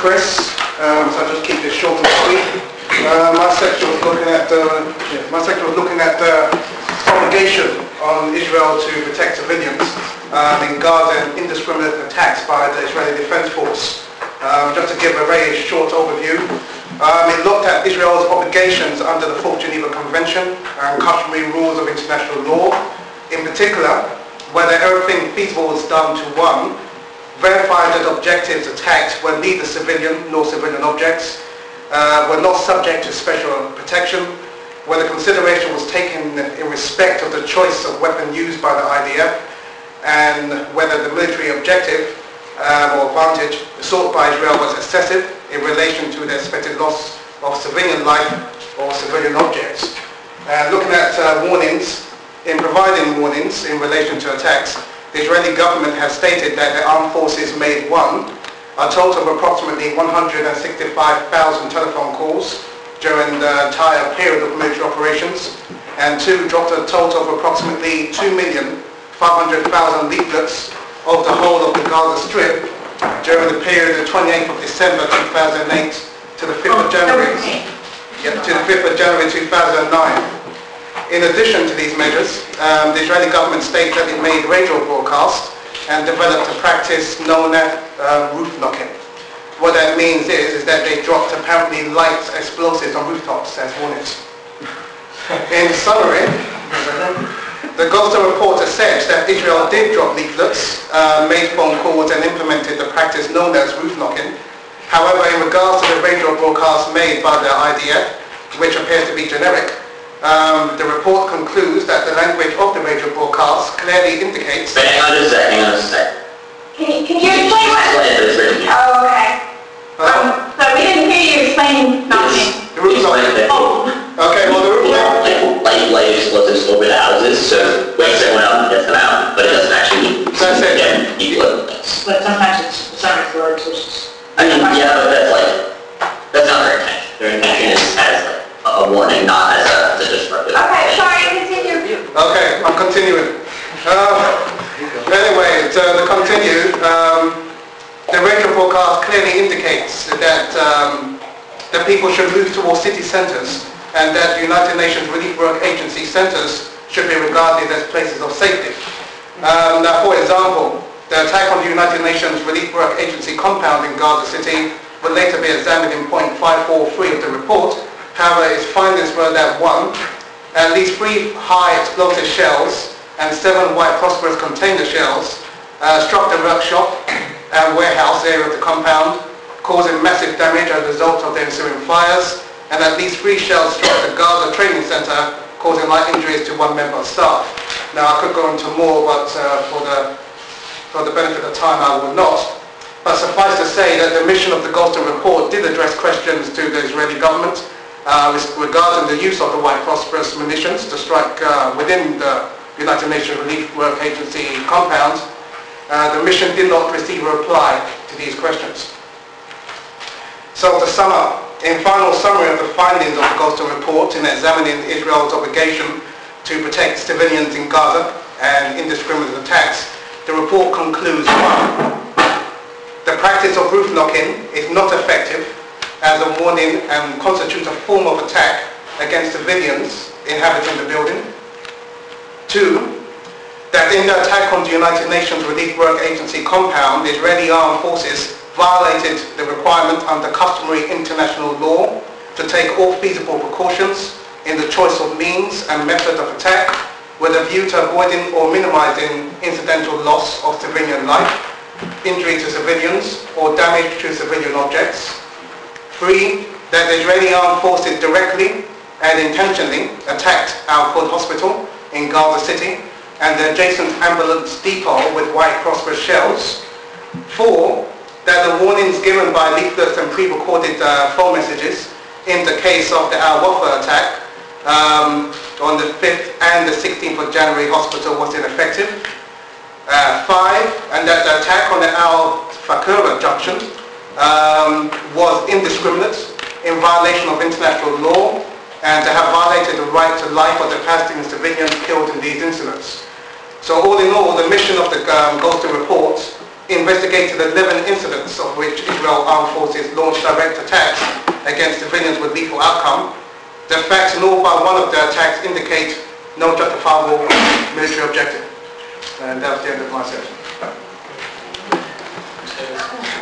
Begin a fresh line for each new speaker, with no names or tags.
Chris, so I'll just keep this short and sweet. My section was looking at the obligation on Israel to protect civilians in Gaza and indiscriminate attacks by the Israeli Defense Force. Just to give a very short overview, it looked at Israel's obligations under the 4th Geneva Convention and customary rules of international law. In particular, whether everything feasible was done to 1, verify that objectives attacked were neither civilian nor civilian objects, were not subject to special protection, whether consideration was taken in respect of the choice of weapon used by the IDF, and whether the military objective or advantage sought by Israel was excessive in relation to the expected loss of civilian life or civilian objects. Looking at warnings, in providing warnings in relation to attacks, the Israeli government has stated that the armed forces made 1, a total of approximately 165,000 telephone calls during the entire period of military operations, and 2, dropped a total of approximately 2,500,000 leaflets of the whole of the Gaza Strip during the period of 28th of December 2008 to the 5th of January, to the 5th of January 2009. In addition to these measures, the Israeli government states that it made radio broadcasts and developed a practice known as roof knocking. What that means is that they dropped apparently light explosives on rooftops as warnings. In summary, the Goldstone report asserts that Israel did drop leaflets, made phone calls and implemented the practice known as roof knocking. However, in regards to the radio broadcasts made by the IDF, which appears to be generic, the report concludes that the language of the radio broadcast clearly indicates...
Hang on a sec.
Can you explain what... Oh, okay. So we didn't hear you explaining nothing.
The roof knocking.
Oh.
Okay, well the roof knocking...
Light explosives over the houses, so wakes everyone up and gets them out, but it doesn't actually...
That's it.
Yeah, you do it.
But sometimes it's explosives, which is...
I mean, yeah, but that's not their intention. Their intention is as a warning, not as a disruptive.
Okay, sorry, continue.
Okay, I'm continuing. Anyway, to continue, the radio broadcast clearly indicates that that people should move towards city centres and that United Nations Relief Work Agency centres should be regarded as places of safety. Now, for example, the attack on the United Nations Relief Work Agency compound in Gaza City will later be examined in point 543 of the report. However, its findings were that 1, at least 3 high explosive shells and 7 white phosphorus container shells struck the workshop and warehouse area of the compound, causing massive damage as a result of the ensuing fires, and at least 3 shells struck the Gaza training centre, causing light injuries to 1 member of staff. Now, I could go into more, but for the benefit of time, I will not. But suffice to say that the mission of the Goldstone report did address questions to the Israeli government regarding the use of the white phosphorus munitions to strike within the United Nations Relief Work Agency compound. The mission did not receive a reply to these questions. So to sum up, in final summary of the findings of the Goldstone report in examining Israel's obligation to protect civilians in Gaza and indiscriminate attacks, the report concludes 1. The practice of roof knocking is not effective as a warning and constitutes a form of attack against civilians inhabiting the building. 2. That in the attack on the United Nations Relief Work Agency compound, the Israeli armed forces violated the requirement under customary international law to take all feasible precautions in the choice of means and method of attack with a view to avoiding or minimizing incidental loss of civilian life, injury to civilians, or damage to civilian objects. 3. That the Israeli armed forces directly and intentionally attacked Al Quds Hospital in Gaza City and the adjacent ambulance depot with white phosphorus shells. 4. That the warnings given by leaflets and pre-recorded phone messages in the case of the Al Wafa attack on the 5th and the 16th of January hospital was ineffective. 5. And that the attack on the Al Fakura junction was indiscriminate in violation of international law and to have violated the right to life of the Palestinian civilians killed in these incidents. So all in all, the mission of the Goldstone report investigated 11 incidents of which Israel armed forces launched direct attacks against civilians with lethal outcome. The facts in all but one of the attacks indicate no justifiable military objective. And that's the end of my section.